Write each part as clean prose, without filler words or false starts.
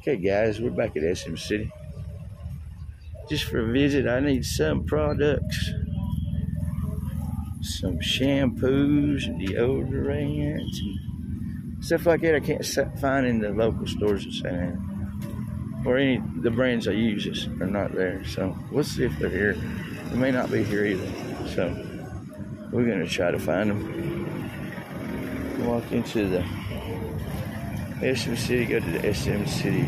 Okay, guys, we're back at SM City. Just for a visit, I need some products, some shampoos and deodorants and stuff like that I can't find in the local stores in San Fernando. Or any the brands I use are not there. So we'll see if they're here. They may not be here either. So we're gonna try to find them. Walk into the SM City, go to the SM City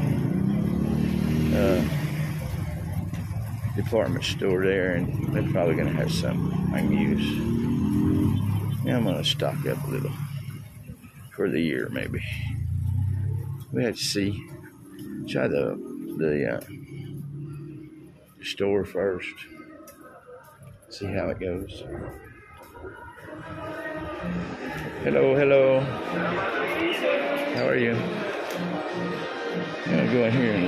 department store there, and they're probably gonna have something I can use. Yeah, I'm gonna stock up a little for the year, maybe. We have to see. Try the store first. See how it goes. Hello. How are you? I'm gonna go in here and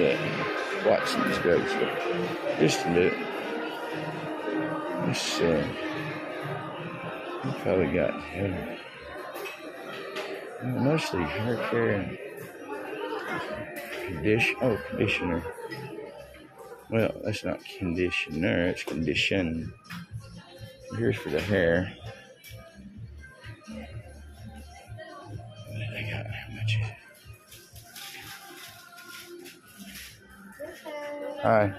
watch these drugs just a little. Let's we probably got mostly hair care and conditioner. Well, that's not conditioner, it's condition. Here's for the hair. What did I got? How much is it? Hi.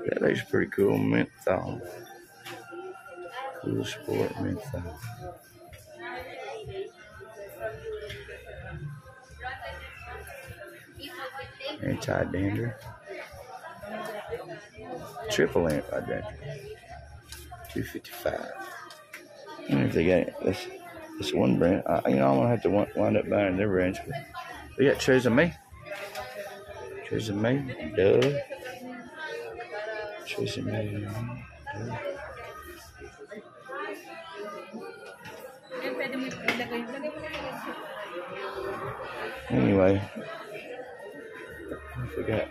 That looks pretty cool. Menthol. Cool Sport menthol. Anti-dander. Triple anti-dander. $2.55. I don't know if they got it. That's one brand. I'm gonna have to wind up buying their brands. But they got Tresemme. Dove. Tresemme. Dove. Anyway, I forgot.